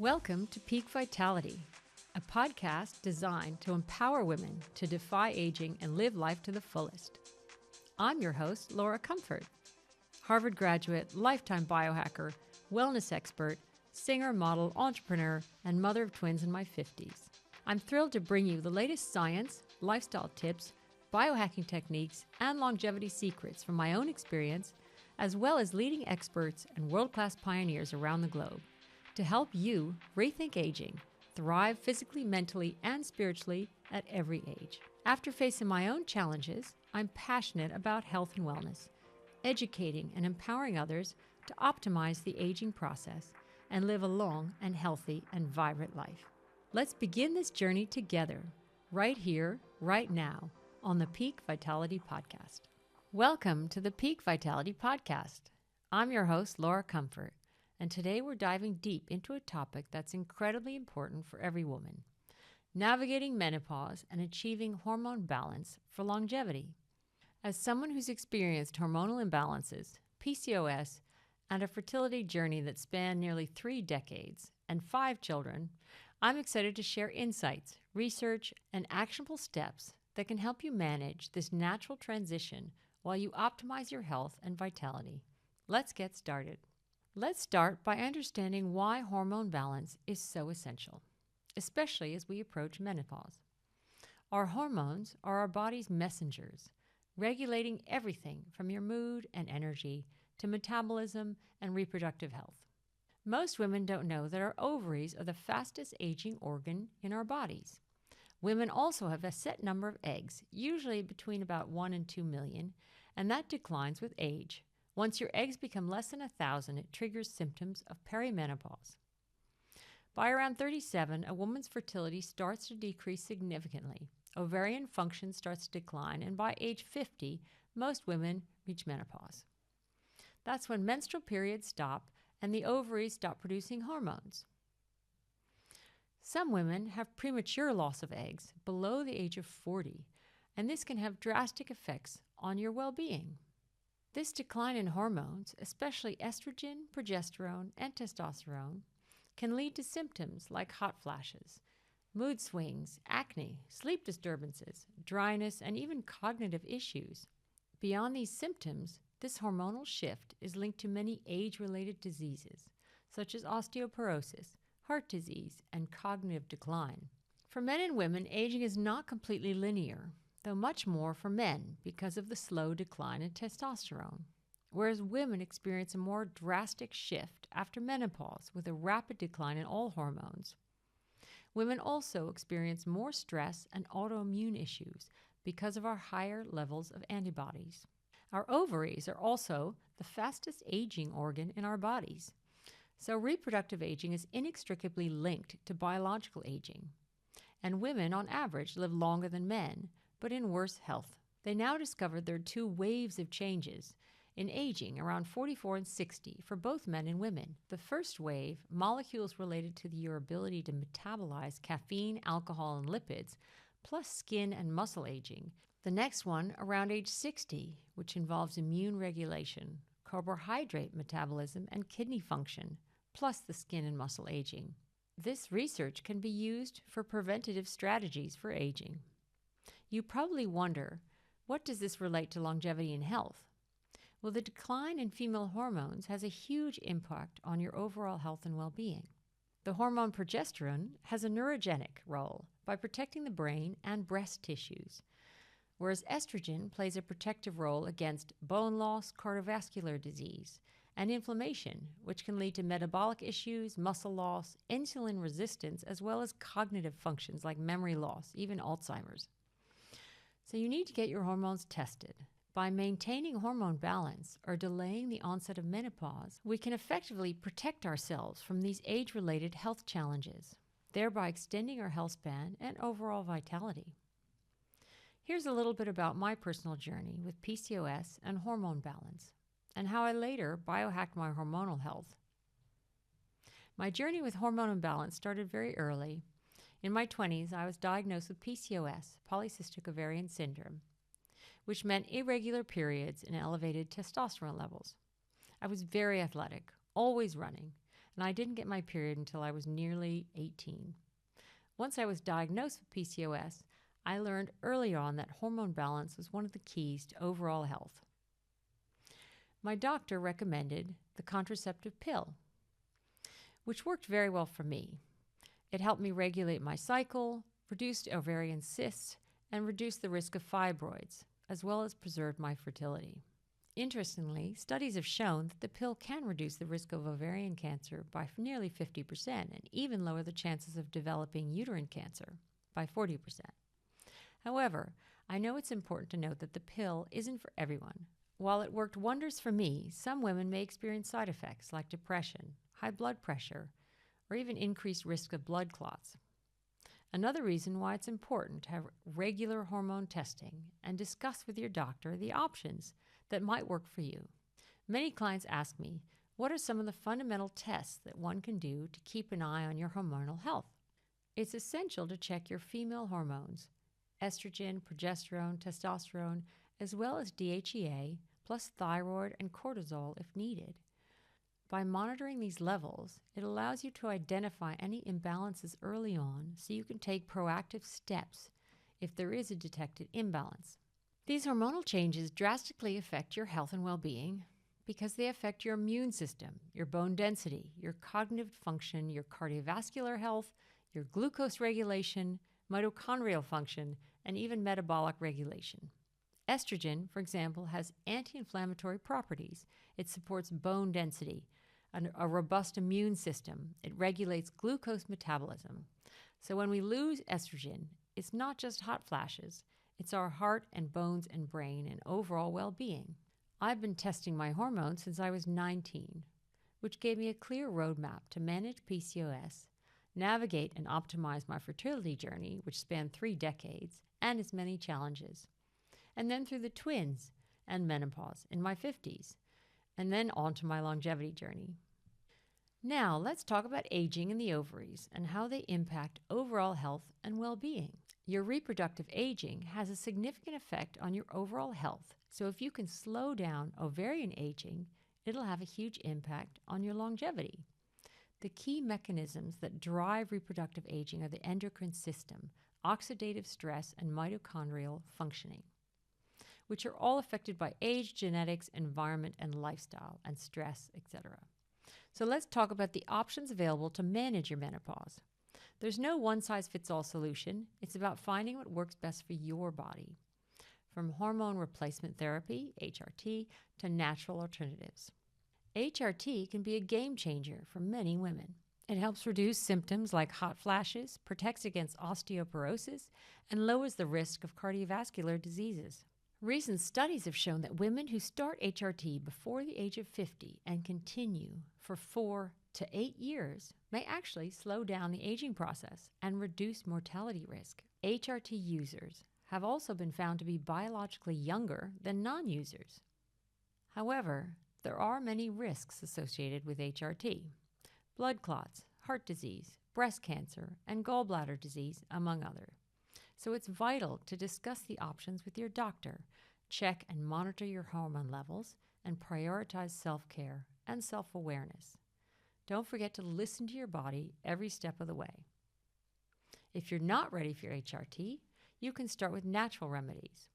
Welcome to Peak Vitality, a podcast designed to empower women to defy aging and live life to the fullest. I'm your host, Laura Comfort, Harvard graduate, lifetime biohacker, wellness expert, singer, model, entrepreneur, and mother of twins in my 50s. I'm thrilled to bring you the latest science, lifestyle tips, biohacking techniques, and longevity secrets from my own experience, as well as leading experts and world-class pioneers around the globe, to help you rethink aging, thrive physically, mentally, and spiritually at every age. After facing my own challenges, I'm passionate about health and wellness, educating and empowering others to optimize the aging process and live a long and healthy and vibrant life. Let's begin this journey together, right here, right now, on the Peak Vitality Podcast. Welcome to the Peak Vitality Podcast. I'm your host, Laura Comfort, and today we're diving deep into a topic that's incredibly important for every woman: navigating menopause and achieving hormone balance for longevity. As someone who's experienced hormonal imbalances, PCOS, and a fertility journey that spanned nearly 3 decades and 5 children, I'm excited to share insights, research, and actionable steps that can help you manage this natural transition while you optimize your health and vitality. Let's get started. Let's start by understanding why hormone balance is so essential, especially as we approach menopause. Our hormones are our body's messengers, regulating everything from your mood and energy to metabolism and reproductive health. Most women don't know that our ovaries are the fastest aging organ in our bodies. Women also have a set number of eggs, usually between about 1 and 2 million, and that declines with age. Once your eggs become less than 1,000, it triggers symptoms of perimenopause. By around 37, a woman's fertility starts to decrease significantly. Ovarian function starts to decline, and by age 50, most women reach menopause. That's when menstrual periods stop and the ovaries stop producing hormones. Some women have premature loss of eggs below the age of 40, and this can have drastic effects on your well-being. This decline in hormones, especially estrogen, progesterone, and testosterone, can lead to symptoms like hot flashes, mood swings, acne, sleep disturbances, dryness, and even cognitive issues. Beyond these symptoms, this hormonal shift is linked to many age-related diseases, such as osteoporosis, heart disease, and cognitive decline. For men and women, aging is not completely linear, though much more for men because of the slow decline in testosterone, whereas women experience a more drastic shift after menopause with a rapid decline in all hormones. Women also experience more stress and autoimmune issues because of our higher levels of antibodies. Our ovaries are also the fastest aging organ in our bodies, so reproductive aging is inextricably linked to biological aging. And women, on average, live longer than men, but in worse health. They now discovered there are 2 waves of changes in aging around 44 and 60 for both men and women. The first wave, molecules related to your ability to metabolize caffeine, alcohol, and lipids, plus skin and muscle aging. The next one, around age 60, which involves immune regulation, carbohydrate metabolism, and kidney function, plus the skin and muscle aging. This research can be used for preventative strategies for aging. You probably wonder, what does this relate to longevity and health? Well, the decline in female hormones has a huge impact on your overall health and well-being. The hormone progesterone has a neurogenic role by protecting the brain and breast tissues, whereas estrogen plays a protective role against bone loss, cardiovascular disease, and inflammation, which can lead to metabolic issues, muscle loss, insulin resistance, as well as cognitive functions like memory loss, even Alzheimer's. So you need to get your hormones tested. By maintaining hormone balance or delaying the onset of menopause, we can effectively protect ourselves from these age-related health challenges, thereby extending our health span and overall vitality. Here's a little bit about my personal journey with PCOS and hormone balance, and how I later biohacked my hormonal health. My journey with hormone imbalance started very early. In my 20s, I was diagnosed with PCOS, polycystic ovarian syndrome, which meant irregular periods and elevated testosterone levels. I was very athletic, always running, and I didn't get my period until I was nearly 18. Once I was diagnosed with PCOS, I learned early on that hormone balance was one of the keys to overall health. My doctor recommended the contraceptive pill, which worked very well for me. It helped me regulate my cycle, reduced ovarian cysts, and reduced the risk of fibroids, as well as preserved my fertility. Interestingly, studies have shown that the pill can reduce the risk of ovarian cancer by nearly 50% and even lower the chances of developing uterine cancer by 40%. However, I know it's important to note that the pill isn't for everyone. While it worked wonders for me, some women may experience side effects like depression, high blood pressure, or even increased risk of blood clots. Another reason why it's important to have regular hormone testing and discuss with your doctor the options that might work for you. Many clients ask me, what are some of the fundamental tests that one can do to keep an eye on your hormonal health? It's essential to check your female hormones, estrogen, progesterone, testosterone, as well as DHEA, plus thyroid and cortisol if needed. By monitoring these levels, it allows you to identify any imbalances early on so you can take proactive steps if there is a detected imbalance. These hormonal changes drastically affect your health and well-being because they affect your immune system, your bone density, your cognitive function, your cardiovascular health, your glucose regulation, mitochondrial function, and even metabolic regulation. Estrogen, for example, has anti-inflammatory properties. It supports bone density, a robust immune system. It regulates glucose metabolism. So when we lose estrogen, it's not just hot flashes. It's our heart and bones and brain and overall well-being. I've been testing my hormones since I was 19, which gave me a clear roadmap to manage PCOS, navigate and optimize my fertility journey, which spanned 3 decades, and its many challenges. And then through the twins and menopause in my 50s, and then on to my longevity journey. Now, let's talk about aging in the ovaries and how they impact overall health and well-being. Your reproductive aging has a significant effect on your overall health, so if you can slow down ovarian aging, it'll have a huge impact on your longevity. The key mechanisms that drive reproductive aging are the endocrine system, oxidative stress, and mitochondrial functioning, which are all affected by age, genetics, environment, and lifestyle, and stress, etc. So let's talk about the options available to manage your menopause. There's no one-size-fits-all solution. It's about finding what works best for your body, from hormone replacement therapy, HRT, to natural alternatives. HRT can be a game changer for many women. It helps reduce symptoms like hot flashes, protects against osteoporosis, and lowers the risk of cardiovascular diseases. Recent studies have shown that women who start HRT before the age of 50 and continue for 4 to 8 years may actually slow down the aging process and reduce mortality risk. HRT users have also been found to be biologically younger than non-users. However, there are many risks associated with HRT: blood clots, heart disease, breast cancer, and gallbladder disease, among others. So it's vital to discuss the options with your doctor, check and monitor your hormone levels, and prioritize self-care and self-awareness. Don't forget to listen to your body every step of the way. If you're not ready for HRT, you can start with natural remedies.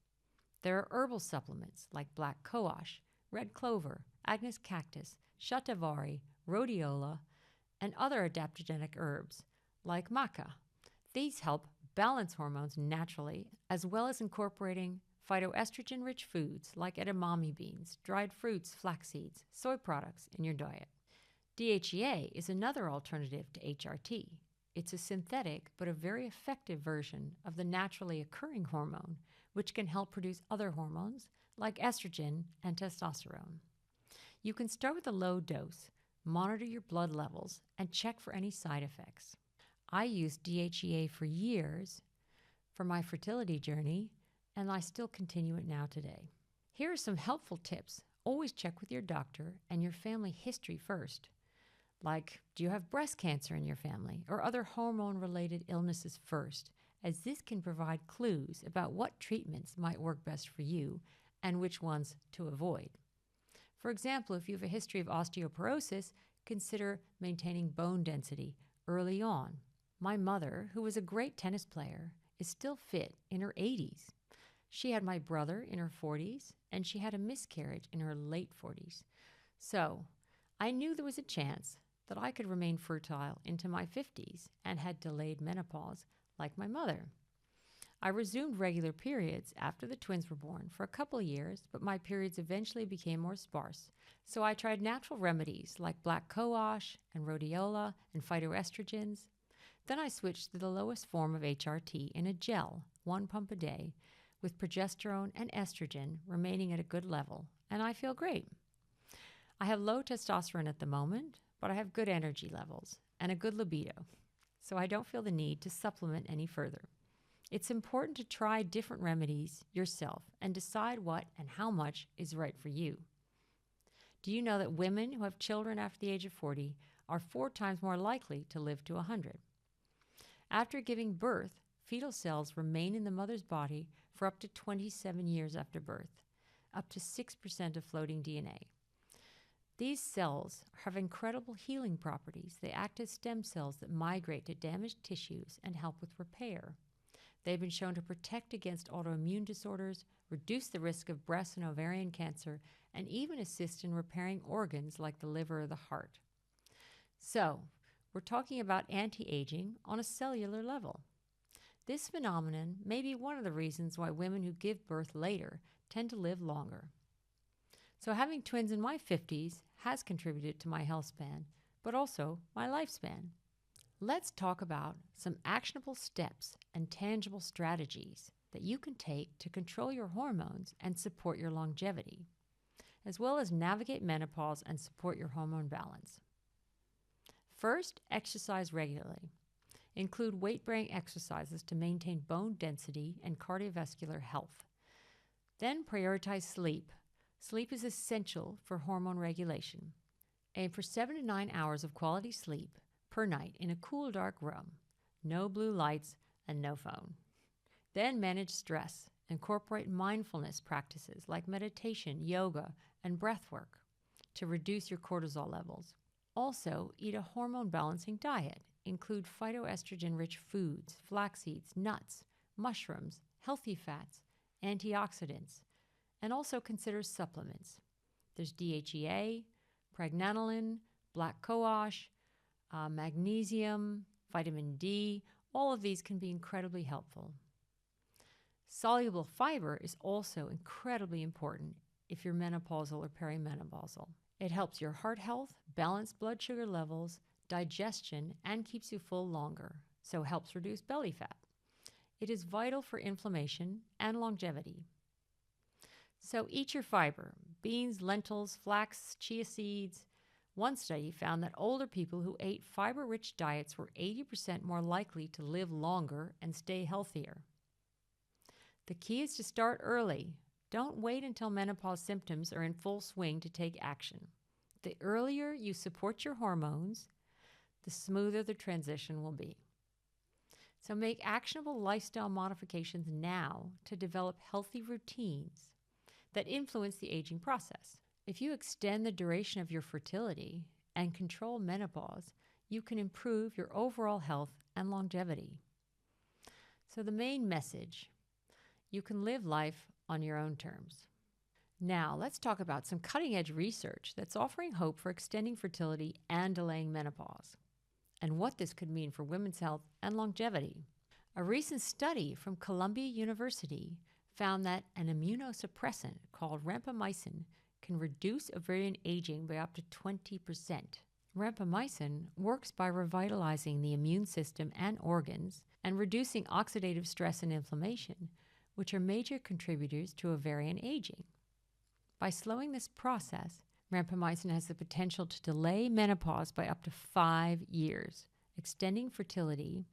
There are herbal supplements like black cohosh, red clover, Agnus cactus, shatavari, rhodiola, and other adaptogenic herbs like maca. These help balance hormones naturally, as well as incorporating phytoestrogen-rich foods like edamame beans, dried fruits, flax seeds, soy products in your diet. DHEA is another alternative to HRT. It's a synthetic but a very effective version of the naturally occurring hormone, which can help produce other hormones like estrogen and testosterone. You can start with a low dose, monitor your blood levels, and check for any side effects. I used DHEA for years for my fertility journey, and I still continue it now today. Here are some helpful tips. Always check with your doctor and your family history first. Like, do you have breast cancer in your family or other hormone-related illnesses first, as this can provide clues about what treatments might work best for you and which ones to avoid. For example, if you have a history of osteoporosis, consider maintaining bone density early on. My mother, who was a great tennis player, is still fit in her 80s. She had my brother in her 40s, and she had a miscarriage in her late 40s. So I knew there was a chance that I could remain fertile into my 50s and had delayed menopause like my mother. I resumed regular periods after the twins were born for a couple of years, but my periods eventually became more sparse. So I tried natural remedies like black cohosh and rhodiola and phytoestrogens. Then I switched to the lowest form of HRT in a gel, 1 pump a day, with progesterone and estrogen remaining at a good level, and I feel great. I have low testosterone at the moment, but I have good energy levels and a good libido, so I don't feel the need to supplement any further. It's important to try different remedies yourself and decide what and how much is right for you. Do you know that women who have children after the age of 40 are 4 times more likely to live to 100? After giving birth, fetal cells remain in the mother's body for up to 27 years after birth, up to 6% of floating DNA. These cells have incredible healing properties. They act as stem cells that migrate to damaged tissues and help with repair. They've been shown to protect against autoimmune disorders, reduce the risk of breast and ovarian cancer, and even assist in repairing organs like the liver or the heart. So, we're talking about anti-aging on a cellular level. This phenomenon may be one of the reasons why women who give birth later tend to live longer. So having twins in my 50s has contributed to my health span, but also my lifespan. Let's talk about some actionable steps and tangible strategies that you can take to control your hormones and support your longevity, as well as navigate menopause and support your hormone balance. First, exercise regularly. Include weight-bearing exercises to maintain bone density and cardiovascular health. Then prioritize sleep. Sleep is essential for hormone regulation. Aim for 7 to 9 hours of quality sleep per night in a cool, dark room. No blue lights and no phone. Then manage stress. Incorporate mindfulness practices like meditation, yoga, and breath work to reduce your cortisol levels. Also, eat a hormone-balancing diet. Include phytoestrogen-rich foods, flax seeds, nuts, mushrooms, healthy fats, antioxidants, and also consider supplements. There's DHEA, pregnenolone, black cohosh, magnesium, vitamin D. All of these can be incredibly helpful. Soluble fiber is also incredibly important if you're menopausal or perimenopausal. It helps your heart health, balance blood sugar levels, digestion, and keeps you full longer, so helps reduce belly fat. It is vital for inflammation and longevity. So eat your fiber: beans, lentils, flax, chia seeds. One study found that older people who ate fiber-rich diets were 80% more likely to live longer and stay healthier. The key is to start early. Don't wait until menopause symptoms are in full swing to take action. The earlier you support your hormones, the smoother the transition will be. So make actionable lifestyle modifications now to develop healthy routines that influence the aging process. If you extend the duration of your fertility and control menopause, you can improve your overall health and longevity. So the main message: you can live life on your own terms. Now, let's talk about some cutting-edge research that's offering hope for extending fertility and delaying menopause, and what this could mean for women's health and longevity. A recent study from Columbia University found that an immunosuppressant called rapamycin can reduce ovarian aging by up to 20%. Rapamycin works by revitalizing the immune system and organs and reducing oxidative stress and inflammation, which are major contributors to ovarian aging. By slowing this process, rapamycin has the potential to delay menopause by up to 5 years, extending fertility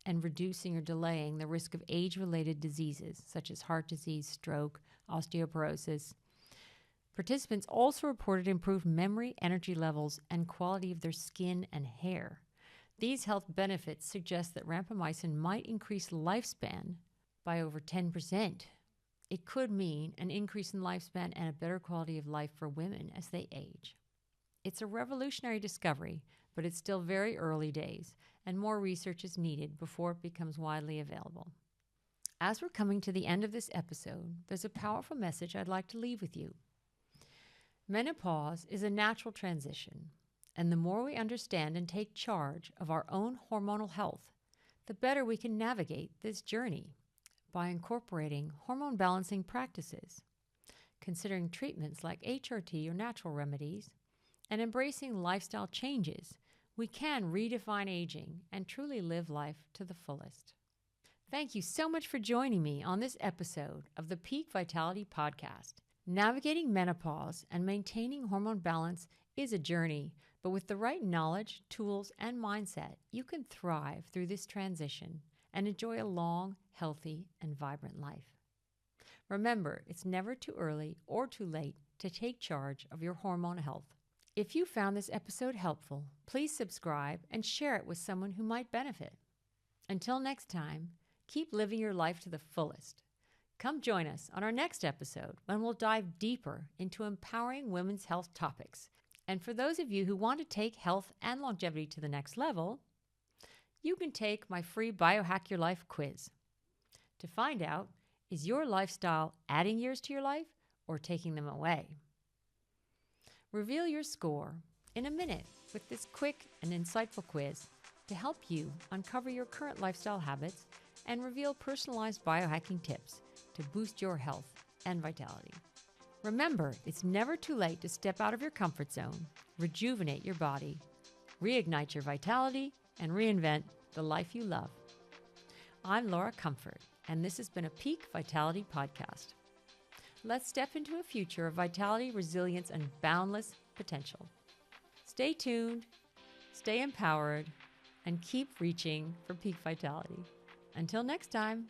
and reducing or delaying the risk of age-related diseases such as heart disease, stroke, osteoporosis. Participants also reported improved memory, energy levels, and quality of their skin and hair. These health benefits suggest that rapamycin might increase lifespan by over 10%. It could mean an increase in lifespan and a better quality of life for women as they age. It's a revolutionary discovery, but it's still very early days, and more research is needed before it becomes widely available. As we're coming to the end of this episode, there's a powerful message I'd like to leave with you. Menopause is a natural transition, and the more we understand and take charge of our own hormonal health, the better we can navigate this journey by incorporating hormone balancing practices, considering treatments like HRT or natural remedies, and embracing lifestyle changes. We can redefine aging and truly live life to the fullest. Thank you so much for joining me on this episode of the Peak Vitality Podcast. Navigating menopause and maintaining hormone balance is a journey, but with the right knowledge, tools, and mindset, you can thrive through this transition and enjoy a long, healthy, and vibrant life. Remember, it's never too early or too late to take charge of your hormone health. If you found this episode helpful, please subscribe and share it with someone who might benefit. Until next time, keep living your life to the fullest. Come join us on our next episode when we'll dive deeper into empowering women's health topics. And for those of you who want to take health and longevity to the next level, you can take my free Biohack Your Life quiz. To find out, is your lifestyle adding years to your life or taking them away? Reveal your score in a minute with this quick and insightful quiz to help you uncover your current lifestyle habits and reveal personalized biohacking tips to boost your health and vitality. Remember, it's never too late to step out of your comfort zone, rejuvenate your body, reignite your vitality, and reinvent the life you love. I'm Laura Comfort, and this has been a Peak Vitality Podcast. Let's step into a future of vitality, resilience, and boundless potential. Stay tuned, stay empowered, and keep reaching for peak vitality. Until next time.